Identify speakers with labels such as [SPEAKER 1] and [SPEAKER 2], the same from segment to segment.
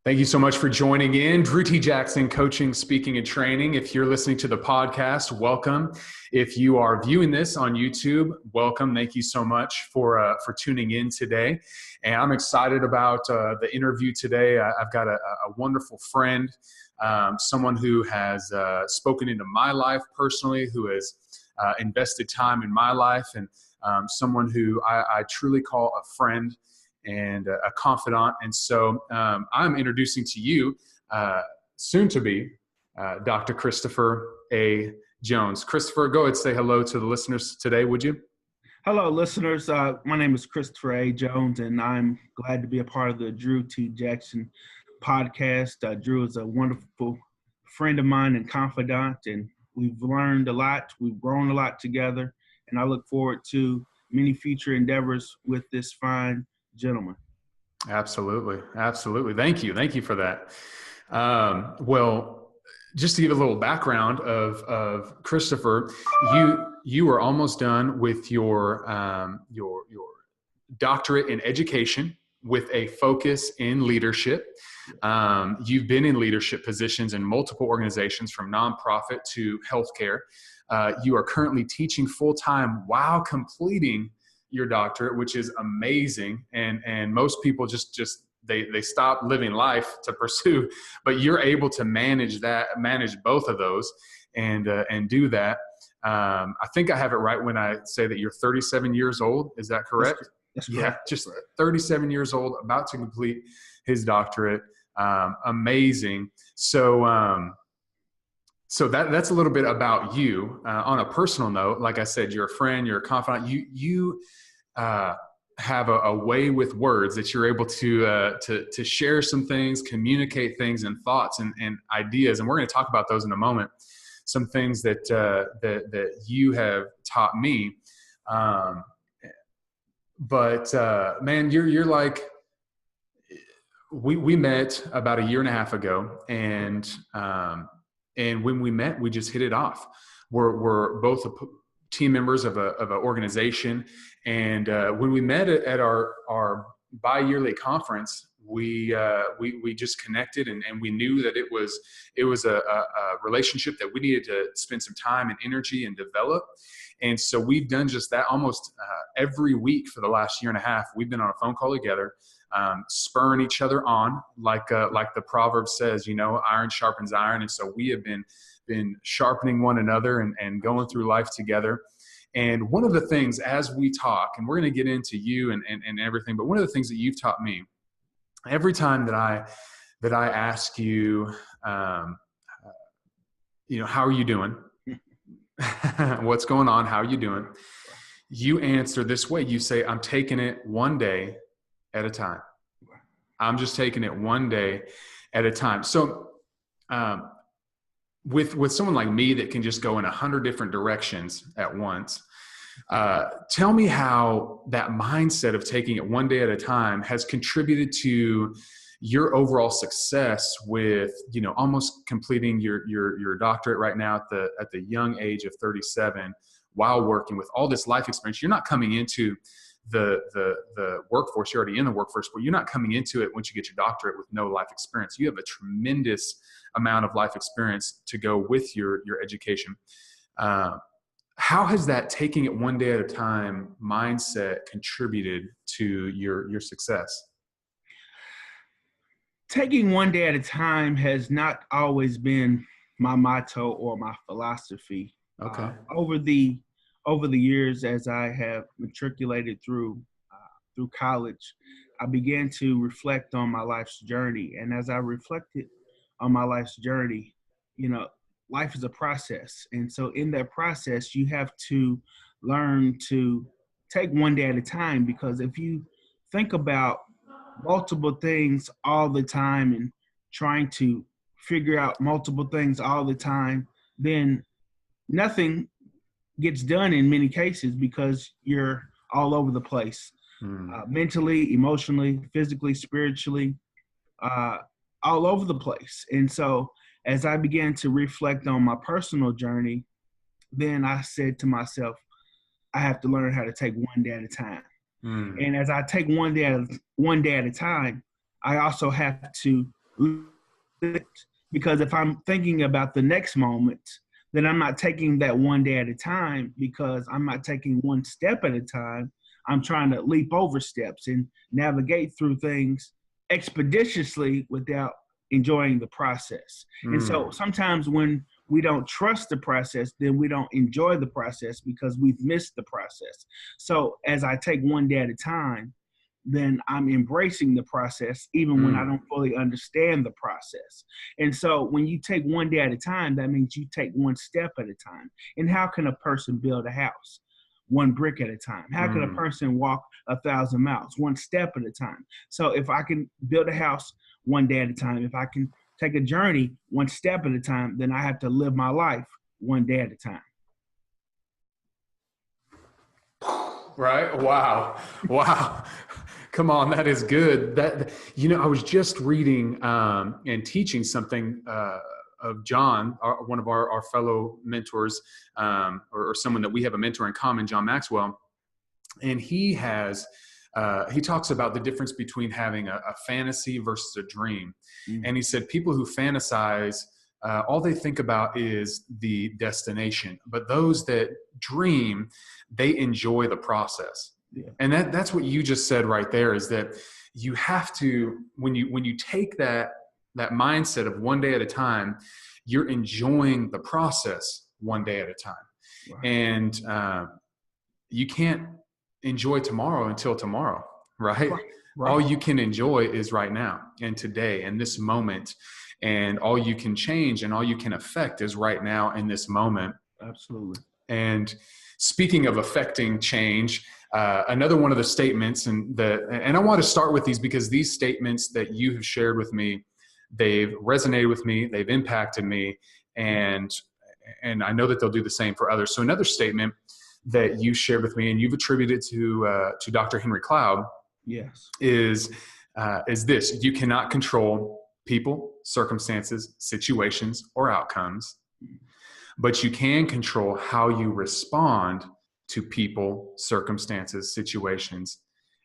[SPEAKER 1] Thank you so much for joining in. Drew T. Jackson, coaching, speaking, and training. If you're listening to the podcast, welcome. If you are viewing this on YouTube, welcome. Thank you so much for tuning in today. And I'm excited about the interview today. I've got a wonderful friend, someone who has spoken into my life personally, who has invested time in my life, and someone who I truly call a friend and a confidant. And so I'm introducing to you, soon to be, Dr. Christopher A. Jones. Christopher, go ahead and say hello to the listeners today, would you?
[SPEAKER 2] Hello, listeners. My name is Christopher A. Jones, and I'm glad to be a part of the Drew T. Jackson podcast. Drew is a wonderful friend of mine and confidant, and we've learned a lot. We've grown a lot together, and I look forward to many future endeavors with this fine gentleman.
[SPEAKER 1] Absolutely. Absolutely. Thank you for that. Well, just to give a little background of Christopher, you are almost done with your doctorate in education with a focus in leadership. You've been in leadership positions in multiple organizations, from nonprofit to healthcare. You are currently teaching full-time while completing your doctorate, which is amazing. And most people just they stop living life to pursue, but you're able to manage both of those and do that. I think I have it right when I say that you're 37 years old. Is that correct?
[SPEAKER 2] That's correct.
[SPEAKER 1] Yeah, just 37 years old, about to complete his doctorate. Amazing. So that's a little bit about you. On a personal note, like I said, you're a friend, you're a confidant. You have a way with words that you're able to share some things, communicate things and thoughts and ideas. And we're going to talk about those in a moment. Some things that you have taught me. But man, you're like, we met about a year and a half ago, and when we met, we just hit it off. We're both team members of an organization, and when we met at our bi-yearly conference, we just connected, and we knew that it was a relationship that we needed to spend some time and energy and develop. And so we've done just that almost every week for the last year and a half. We've been on a phone call together, spurring each other on, like the proverb says, iron sharpens iron. And so we have been sharpening one another and going through life together. And one of the things as we talk, and we're going to get into you and everything, but one of the things that you've taught me, every time that I ask you, how are you doing? What's going on? How are you doing? You answer this way. You say, I'm taking it one day at a time. I'm just taking it one day at a time. So, with someone like me that can just go in 100 different directions at once, tell me how that mindset of taking it one day at a time has contributed to your overall success with, almost completing your doctorate right now at the young age of 37, while working with all this life experience. You're not coming into the workforce. You're already in the workforce, but you're not coming into it once you get your doctorate with no life experience. You have a tremendous amount of life experience to go with your education. How has that taking it one day at a time mindset contributed to your success?
[SPEAKER 2] Taking one day at a time has not always been my motto or my philosophy.
[SPEAKER 1] Okay.
[SPEAKER 2] Over the years, as I have matriculated through college, I began to reflect on my life's journey. And as I reflected on my life's journey, life is a process. And so in that process, you have to learn to take one day at a time, because if you think about multiple things all the time and trying to figure out multiple things all the time, then nothing gets done in many cases, because you're all over the place, mentally, emotionally, physically, spiritually, all over the place. And so as I began to reflect on my personal journey, then I said to myself, I have to learn how to take one day at a time. And as I take one day at a time, I also have to because if I'm thinking about the next moment, then I'm not taking that one day at a time, because I'm not taking one step at a time. I'm trying to leap over steps and navigate through things expeditiously without enjoying the process. And so sometimes when we don't trust the process, then we don't enjoy the process because we've missed the process. So as I take one day at a time, then I'm embracing the process, even when I don't fully understand the process. And so when you take one day at a time, that means you take one step at a time. And how can a person build a house? One brick at a time. How can a person walk 1,000 miles? One step at a time. So if I can build a house one day at a time, if I can take a journey one step at a time, then I have to live my life one day at a time.
[SPEAKER 1] Right? Wow. Wow. Come on, that is good. That, you know, I was just reading and teaching something of John, one of our fellow mentors, or someone that we have a mentor in common, John Maxwell, and he talks about the difference between having a fantasy versus a dream. And he said people who fantasize, all they think about is the destination, but those that dream, they enjoy the process. Yeah. And that's what you just said right there, is that you have to, when you take that mindset of one day at a time, you're enjoying the process one day at a time. Wow. And you can't enjoy tomorrow until tomorrow, right? Right? All you can enjoy is right now and today and this moment. And all you can change and all you can affect is right now in this moment.
[SPEAKER 2] Absolutely.
[SPEAKER 1] And speaking of affecting change, another one of the statements, and I want to start with these because these statements that you have shared with me, they've resonated with me, they've impacted me, and I know that they'll do the same for others. So another statement that you shared with me and you've attributed to Dr. Henry Cloud,
[SPEAKER 2] yes,
[SPEAKER 1] is this: you cannot control people, circumstances, situations, or outcomes, but you can control how you respond to people, circumstances, situations,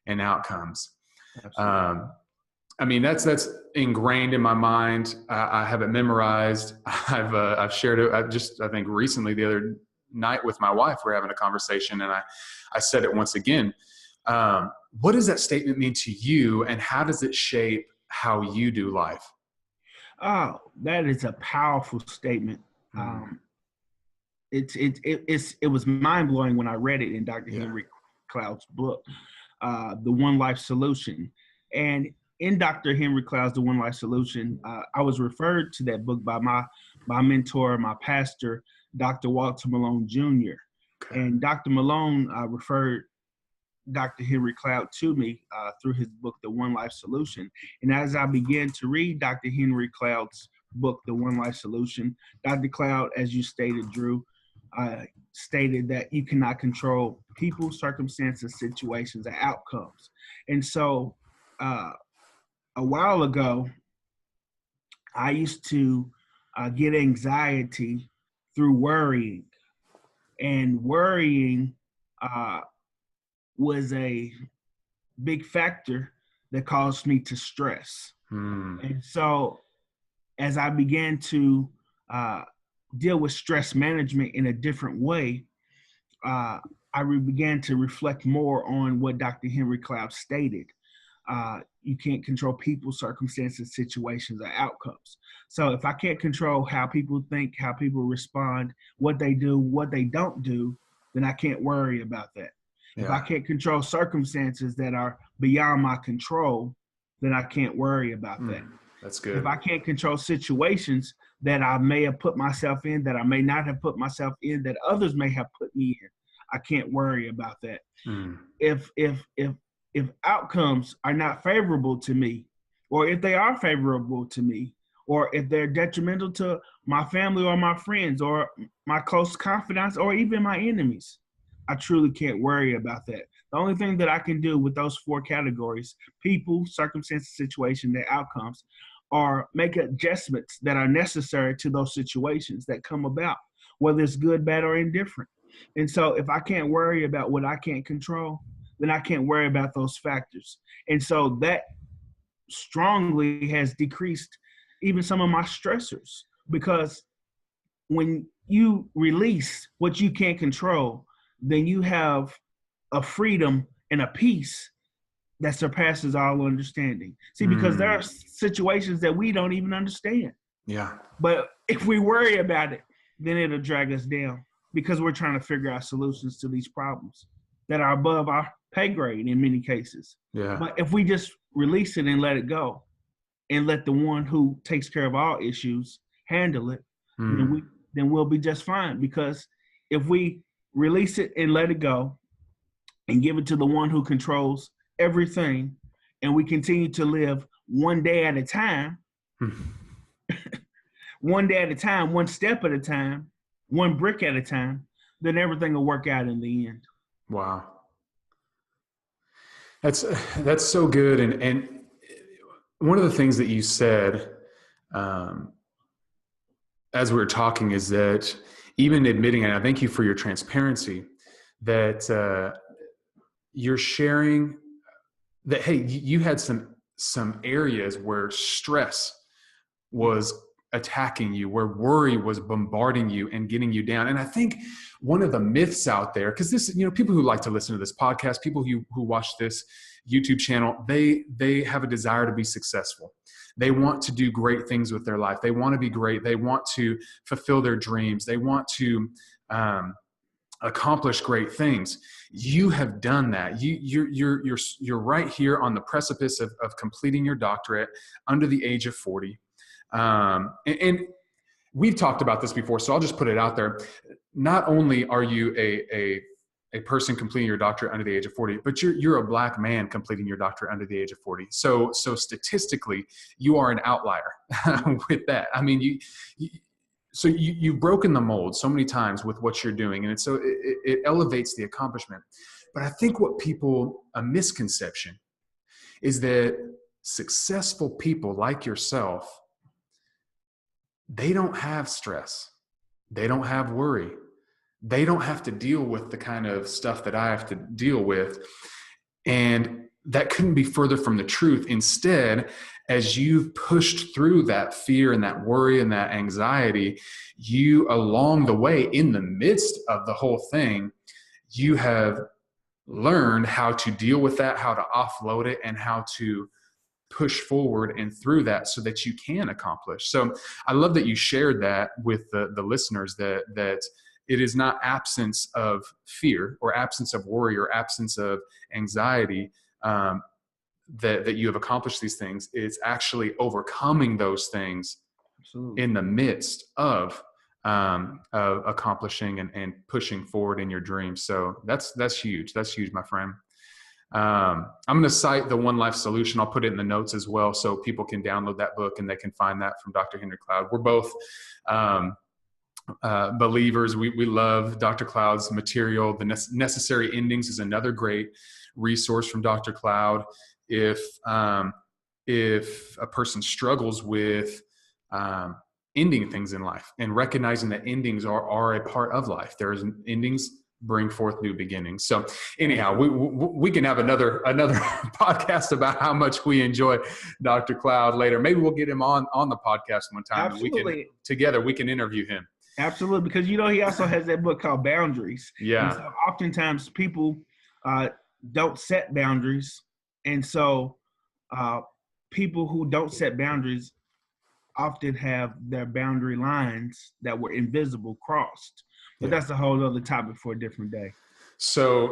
[SPEAKER 1] and outcomes. I mean, that's ingrained in my mind. I have it memorized. I've shared it. I think recently, the other night with my wife, we're having a conversation, and I said it once again. What does that statement mean to you, and how does it shape how you do life?
[SPEAKER 2] Oh, that is a powerful statement. It was mind blowing when I read it in Dr. Henry Cloud's book, The One Life Solution. And in Dr. Henry Cloud's The One Life Solution, I was referred to that book by my mentor, my pastor, Dr. Walter Malone Jr. Okay. And Dr. Malone referred Dr. Henry Cloud to me through his book, The One Life Solution. And as I began to read Dr. Henry Cloud's book, The One Life Solution, Dr. Cloud, as you stated, Drew, stated that you cannot control people, circumstances, situations, and outcomes. And so a while ago, I used to get anxiety through worrying. And worrying was a big factor that caused me to stress. And so as I began to deal with stress management in a different way, I began to reflect more on what Dr. Henry Cloud stated. You can't control people, circumstances, situations, or outcomes. So if I can't control how people think, how people respond, what they do, what they don't do, then I can't worry about that. Yeah. If I can't control circumstances that are beyond my control, then I can't worry about that.
[SPEAKER 1] That's good.
[SPEAKER 2] If I can't control situations that I may have put myself in, that I may not have put myself in, that others may have put me in, I can't worry about that. If outcomes are not favorable to me, or if they are favorable to me, or if they're detrimental to my family or my friends or my close confidants or even my enemies, I truly can't worry about that. The only thing that I can do with those four categories, people, circumstances, situation, and outcomes, are make adjustments that are necessary to those situations that come about, whether it's good, bad, or indifferent. And so if I can't worry about what I can't control, then I can't worry about those factors. And so that strongly has decreased even some of my stressors, because when you release what you can't control, then you have a freedom and a peace that surpasses all understanding. See, because there are situations that we don't even understand.
[SPEAKER 1] Yeah.
[SPEAKER 2] But if we worry about it, then it'll drag us down, because we're trying to figure out solutions to these problems that are above our pay grade in many cases.
[SPEAKER 1] Yeah.
[SPEAKER 2] But if we just release it and let it go, and let the one who takes care of all issues handle it, then we'll be just fine. Because if we release it and let it go and give it to the one who controls everything, and we continue to live one day at a time, one day at a time, one step at a time, one brick at a time, then everything will work out in the end.
[SPEAKER 1] Wow. That's so good. And one of the things that you said, as we were talking, is that even admitting, and I thank you for your transparency, that you're sharing that, hey, you had some areas where stress was attacking you, where worry was bombarding you and getting you down. And I think one of the myths out there, because this, people who like to listen to this podcast, people who watch this YouTube channel, they have a desire to be successful. They want to do great things with their life. They want to be great. They want to fulfill their dreams. They want to accomplish great things. You have done that. You're right here on the precipice of completing your doctorate under the age of 40. And we've talked about this before, so I'll just put it out there. Not only are you a person completing your doctorate under the age of 40, but you're a Black man completing your doctorate under the age of 40. So statistically, you are an outlier with that. I mean, you've broken the mold so many times with what you're doing, and it elevates the accomplishment. But I think a misconception is that successful people like yourself, they don't have stress. They don't have worry. They don't have to deal with the kind of stuff that I have to deal with. And that couldn't be further from the truth. Instead, as you've pushed through that fear and that worry and that anxiety, you, along the way, in the midst of the whole thing, you have learned how to deal with that, how to offload it, and how to push forward and through that so that you can accomplish. So I love that you shared that with the listeners, that it is not absence of fear or absence of worry or absence of anxiety that you have accomplished these things. It's actually overcoming those things
[SPEAKER 2] Absolutely.
[SPEAKER 1] in the midst of accomplishing and pushing forward in your dreams. So that's huge. That's huge, my friend. I'm going to cite the One Life Solution. I'll put it in the notes as well, so people can download that book and they can find that from Dr. Henry Cloud. We're both believers. We love Dr. Cloud's material. The Necessary Endings is another great resource from Dr. Cloud. If a person struggles with ending things in life and recognizing that endings are a part of life, there's endings bring forth new beginnings. So anyhow, we can have another podcast about how much we enjoy Dr. Cloud later. Maybe we'll get him on the podcast one time.
[SPEAKER 2] Absolutely.
[SPEAKER 1] And we can interview him.
[SPEAKER 2] Absolutely. Because, he also has that book called Boundaries.
[SPEAKER 1] Yeah.
[SPEAKER 2] And so oftentimes people don't set boundaries. And so people who don't set boundaries often have their boundary lines that were invisible crossed. But that's a whole other topic for a different day.
[SPEAKER 1] So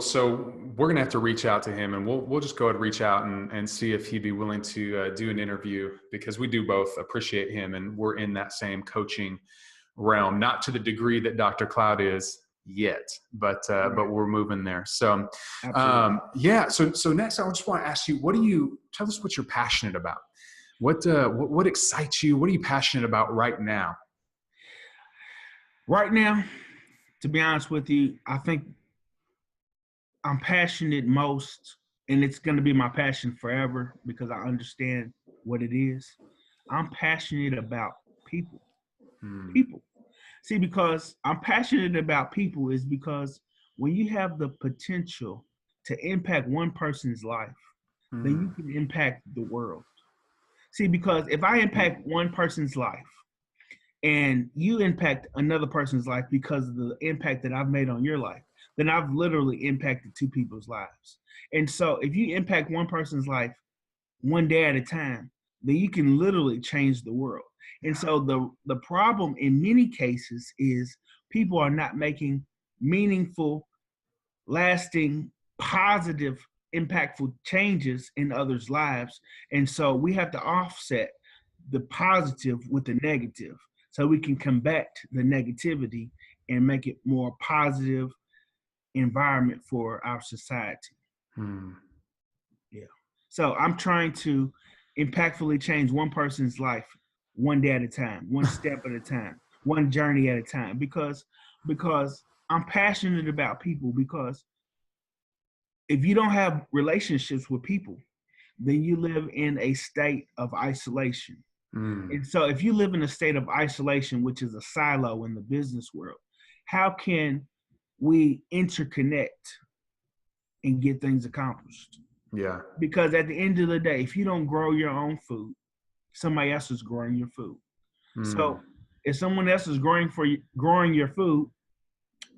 [SPEAKER 1] we're going to have to reach out to him, and we'll just go ahead and reach out and see if he'd be willing to do an interview, because we do both appreciate him, and we're in that same coaching realm, not to the degree that Dr. Cloud is yet, but we're moving there. So, So next, I just want to ask you, tell us what you're passionate about. What excites you? What are you passionate about right now?
[SPEAKER 2] Right now, to be honest with you, I think I'm passionate most, and it's going to be my passion forever because I understand what it is. I'm passionate about people. People. See, because I'm passionate about people is because when you have the potential to impact one person's life, then you can impact the world. See, because if I impact one person's life and you impact another person's life because of the impact that I've made on your life, then I've literally impacted two people's lives. And so if you impact one person's life one day at a time, then you can literally change the world. And so the problem in many cases is people are not making meaningful, lasting, positive, impactful changes in others' lives. And so we have to offset the positive with the negative so we can combat the negativity and make it more positive environment for our society. Yeah. So I'm trying to impactfully change one person's life one day at a time, one step at a time, one journey at a time, because I'm passionate about people. Because if you don't have relationships with people, then you live in a state of isolation. And so if you live in a state of isolation, which is a silo in the business world, how can we interconnect and get things accomplished?
[SPEAKER 1] Yeah.
[SPEAKER 2] Because at the end of the day, if you don't grow your own food, somebody else is growing your food. So if someone else is growing your food,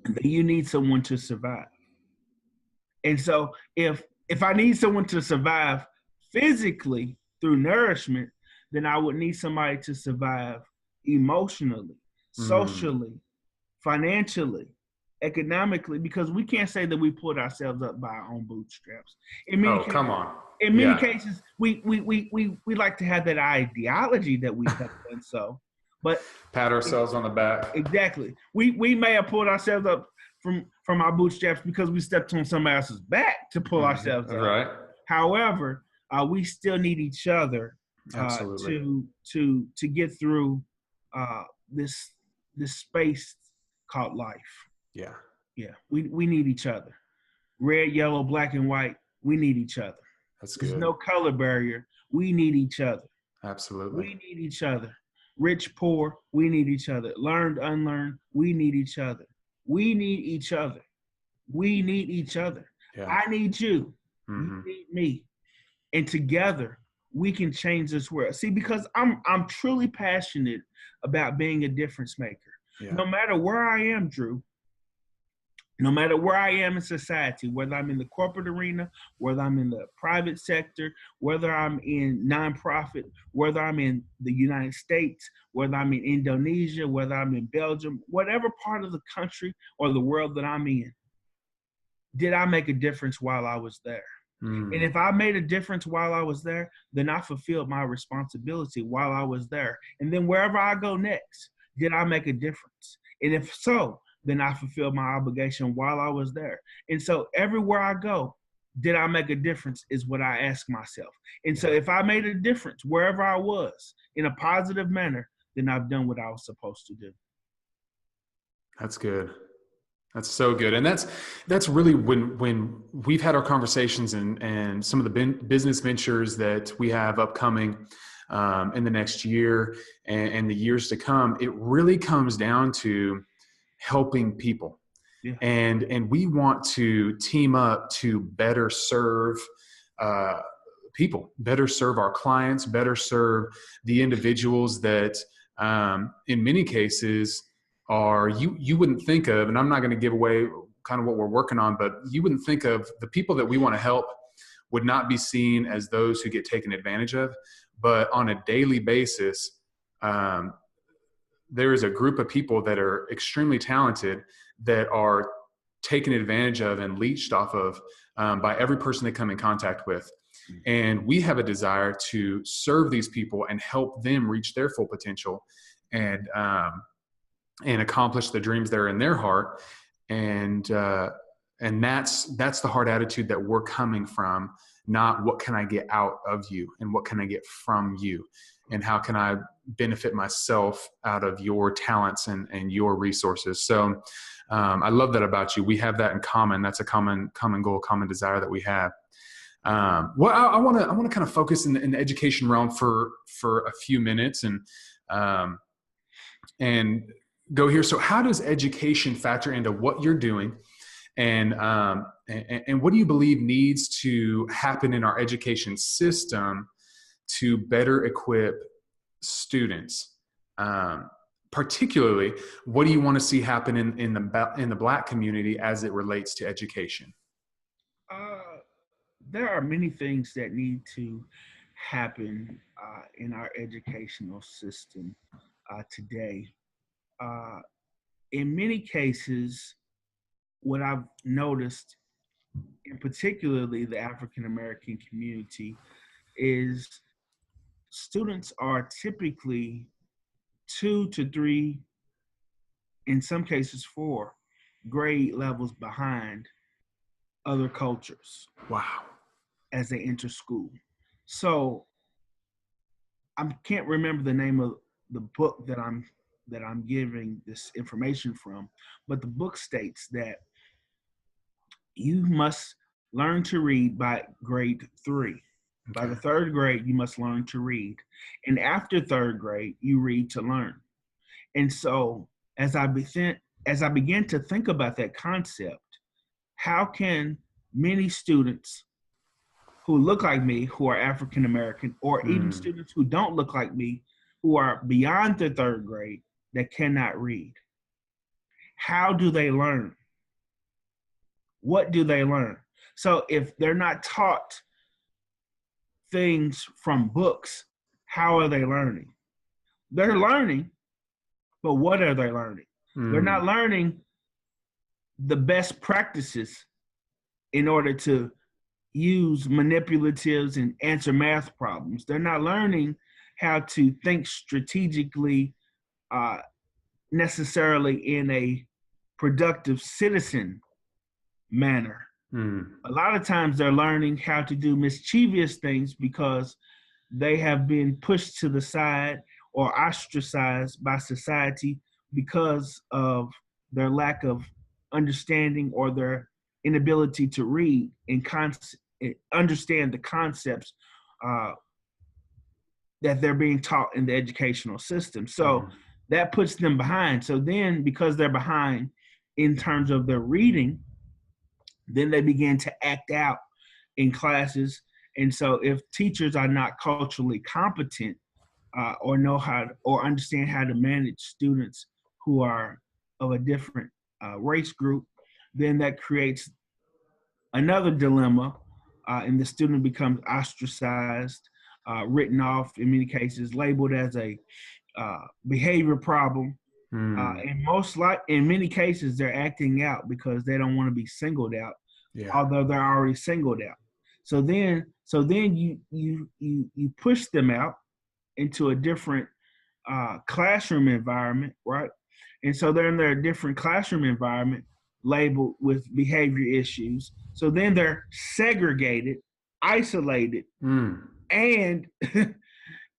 [SPEAKER 2] then you need someone to survive. And so if I need someone to survive physically through nourishment, then I would need somebody to survive emotionally, socially, financially, economically, because we can't say that we pulled ourselves up by our own bootstraps. In many cases,
[SPEAKER 1] come on.
[SPEAKER 2] In many cases, we like to have that ideology that we have done so, but
[SPEAKER 1] pat ourselves on the back.
[SPEAKER 2] Exactly. We may have pulled ourselves up from our bootstraps because we stepped on somebody else's back to pull ourselves up.
[SPEAKER 1] Right.
[SPEAKER 2] However, we still need each other to get through this space called life.
[SPEAKER 1] Yeah.
[SPEAKER 2] Yeah. We need each other. Red, yellow, black, and white. We need each other.
[SPEAKER 1] That's good.
[SPEAKER 2] There's no color barrier. We need each other.
[SPEAKER 1] Absolutely.
[SPEAKER 2] We need each other. Rich, poor, we need each other. Learned, unlearned, we need each other. We need each other. We need each other. Yeah. I need you. You need me. And together, we can change this world. See, because I'm truly passionate about being a difference maker. Yeah. No matter where I am, Drew, no matter where I am in society, whether I'm in the corporate arena, whether I'm in the private sector, whether I'm in nonprofit, whether I'm in the United States, whether I'm in Indonesia, whether I'm in Belgium, whatever part of the country or the world that I'm in, did I make a difference while I was there? And if I made a difference while I was there, then I fulfilled my responsibility while I was there. And then wherever I go next, did I make a difference? And if so, then I fulfilled my obligation while I was there. And so everywhere I go, did I make a difference is what I ask myself. And so if I made a difference wherever I was in a positive manner, then I've done what I was supposed to do.
[SPEAKER 1] That's good. That's so good. And that's really when we've had our conversations and some of the business ventures that we have upcoming in the next year and the years to come, it really comes down to helping people. Yeah. And we want to team up to better serve people, better serve our clients, better serve the individuals that in many cases are you wouldn't think of, and I'm not going to give away kind of what we're working on, but you wouldn't think of the people that we want to help would not be seen as those who get taken advantage of. But on a daily basis, there is a group of people that are extremely talented that are taken advantage of and leached off of by every person they come in contact with. And we have a desire to serve these people and help them reach their full potential and accomplish the dreams that are in their heart. And that's the hard attitude that we're coming from, not what can I get out of you and what can I get from you and how can I benefit myself out of your talents and your resources. So I love that about you. We have that in common. That's a common goal, common desire that we have. Well, I want to kind of focus in the education realm for a few minutes and go here. So how does education factor into what you're doing? And what do you believe needs to happen in our education system to better equip students? Particularly, what do you want to see happen in the Black community as it relates to education?
[SPEAKER 2] There are many things that need to happen in our educational system today. Uh, in many cases, what I've noticed, in particularly the African American community, is students are typically 2 to 3, in some cases 4, grade levels behind other cultures
[SPEAKER 1] Wow.
[SPEAKER 2] as they enter school. So I can't remember the name of the book that I'm giving this information from, but the book states that you must learn to read by grade 3. By the
[SPEAKER 1] Okay.
[SPEAKER 2] 3rd grade, you must learn to read. And after 3rd grade, you read to learn. And so as I began to think about that concept, how can many students who look like me, who are African American, or even students who don't look like me, who are beyond the 3rd grade, that cannot read, how do they learn? What do they learn? So if they're not taught things from books, how are they learning? They're learning, but what are they learning? They're not learning the best practices in order to use manipulatives and answer math problems. They're not learning how to think strategically, necessarily in a productive citizen manner. A lot of times they're learning how to do mischievous things because they have been pushed to the side or ostracized by society because of their lack of understanding or their inability to read and understand the concepts that they're being taught in the educational system. So that puts them behind. So then, because they're behind in terms of their reading, then they begin to act out in classes. And so if teachers are not culturally competent or know how or understand how to manage students who are of a different race group, then that creates another dilemma, and the student becomes ostracized, written off in many cases, labeled as a behavior problem. In many cases, they're acting out because they don't want to be singled out, although they're already singled out. So then you push them out into a different classroom environment, right? And so they're in their different classroom environment labeled with behavior issues. So then they're segregated, isolated, and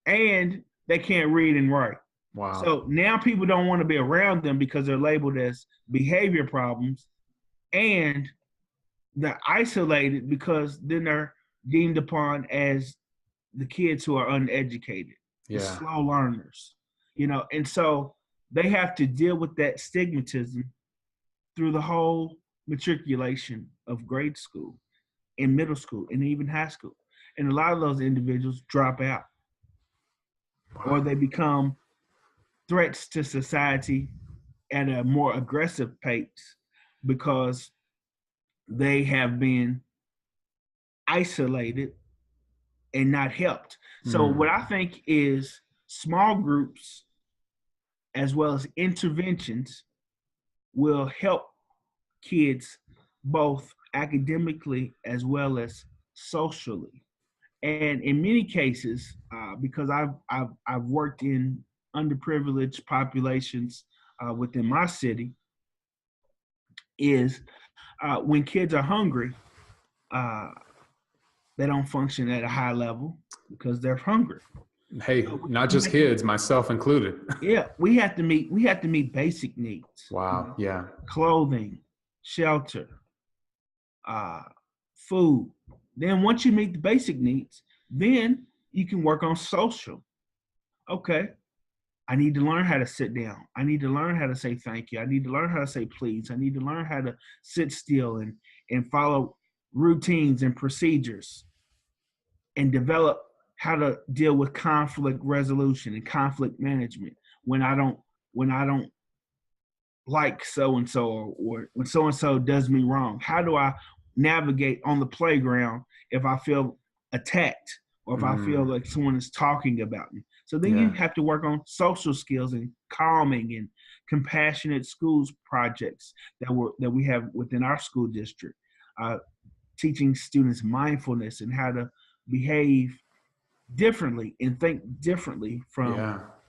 [SPEAKER 2] and they can't read and write.
[SPEAKER 1] Wow.
[SPEAKER 2] So now people don't want to be around them because they're labeled as behavior problems, and they're isolated because then they're deemed upon as the kids who are uneducated, the slow learners, and so they have to deal with that stigmatism through the whole matriculation of grade school and middle school and even high school. And a lot of those individuals drop out or they become threats to society at a more aggressive pace because they have been isolated and not helped. So what I think is small groups as well as interventions will help kids both academically as well as socially. And in many cases, because I've worked in underprivileged populations within my city, is when kids are hungry, they don't function at a high level because they're hungry.
[SPEAKER 1] Hey, not just kids, myself included.
[SPEAKER 2] Yeah, we have to meet basic needs.
[SPEAKER 1] Wow. Yeah.
[SPEAKER 2] Clothing, shelter, food. Then once you meet the basic needs, then you can work on social. Okay, I need to learn how to sit down. I need to learn how to say thank you. I need to learn how to say please. I need to learn how to sit still and follow routines and procedures and develop how to deal with conflict resolution and conflict management when I don't like so and so, or when so and so does me wrong. How do I navigate on the playground if I feel attacked or if I feel like someone is talking about me? So then you have to work on social skills and calming and compassionate schools projects that we have within our school district, teaching students mindfulness and how to behave differently and think differently from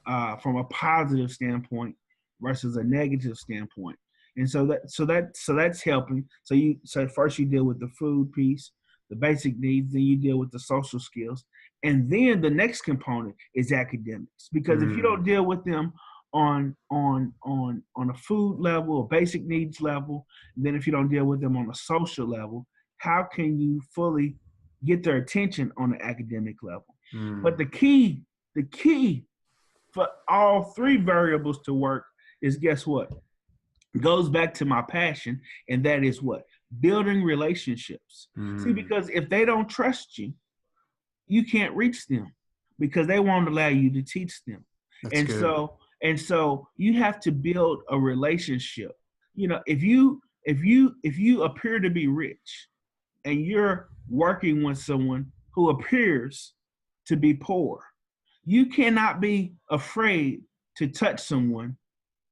[SPEAKER 2] a positive standpoint versus a negative standpoint. And so that's helping. So first you deal with the food piece, the basic needs, then you deal with the social skills. And then the next component is academics. Because if you don't deal with them on a food level or basic needs level, then if you don't deal with them on a social level, how can you fully get their attention on the academic level? But the key for all three variables to work is, guess what? It goes back to my passion, and that is what? Building relationships. See, because if they don't trust you, you can't reach them because they won't allow you to teach them. That's good. So you have to build a relationship. You know, if you appear to be rich and you're working with someone who appears to be poor, you cannot be afraid to touch someone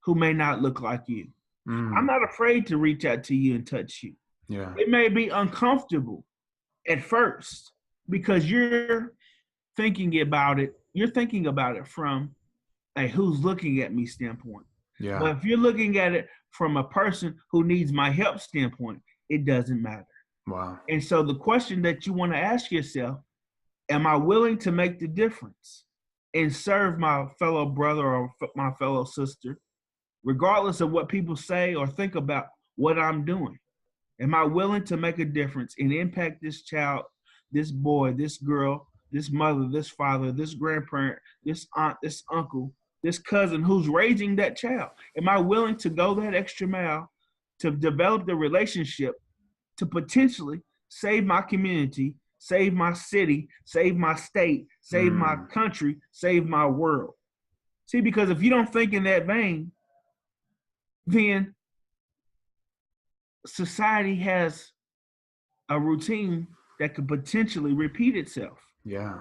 [SPEAKER 2] who may not look like you. I'm not afraid to reach out to you and touch you. Yeah. It may be uncomfortable at first because you're thinking about it from a who's looking at me standpoint. Yeah. But if you're looking at it from a person who needs my help standpoint, it doesn't matter. Wow. And so the question that you want to ask yourself, am I willing to make the difference and serve my fellow brother or my fellow sister, regardless of what people say or think about what I'm doing? Am I willing to make a difference and impact this child, this boy, this girl, this mother, this father, this grandparent, this aunt, this uncle, this cousin who's raising that child? Am I willing to go that extra mile to develop the relationship to potentially save my community, save my city, save my state, save my country, save my world? See, because if you don't think in that vein, then society has a routine that could potentially repeat itself. Yeah.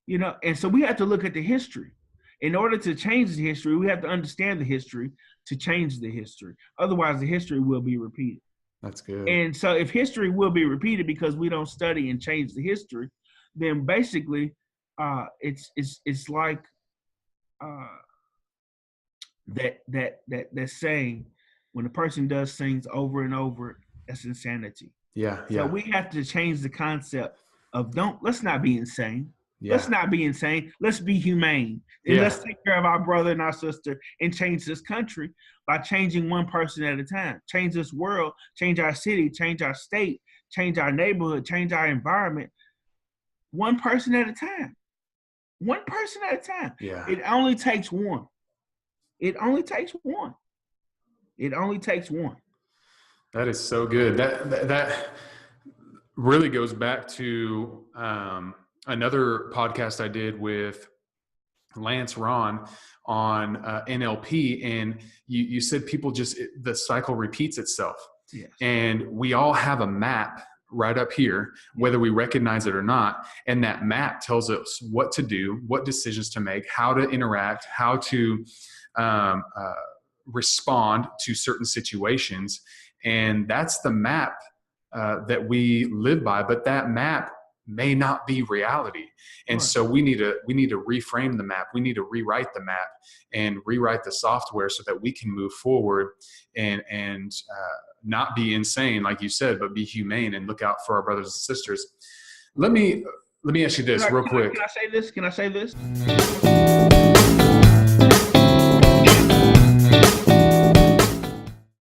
[SPEAKER 2] You know, and so we have to look at the history. In order to change the history, we have to understand the history to change the history. Otherwise, the history will be repeated. That's good. And so if history will be repeated because we don't study and change the history, then basically it's like that saying, when a person does things over and over, that's insanity. Yeah. So we have to change the concept of let's not be insane. Yeah. Let's not be insane. Let's be humane. And let's take care of our brother and our sister and change this country by changing one person at a time. Change this world, change our city, change our state, change our neighborhood, change our environment. One person at a time. One person at a time. Yeah. It only takes one. It only takes one. It only takes one.
[SPEAKER 1] That is so good. That really goes back to another podcast I did with Lance Ron on NLP, and you said the cycle repeats itself. Yes. And we all have a map right up here, whether we recognize it or not. And that map tells us what to do, what decisions to make, how to interact, how to respond to certain situations. And that's the map that we live by, but that map may not be reality. And so we need to reframe the map. We need to rewrite the map and rewrite the software so that we can move forward and not be insane, like you said, but be humane and look out for our brothers and sisters. Let me ask you this real quick.
[SPEAKER 2] Can I say this?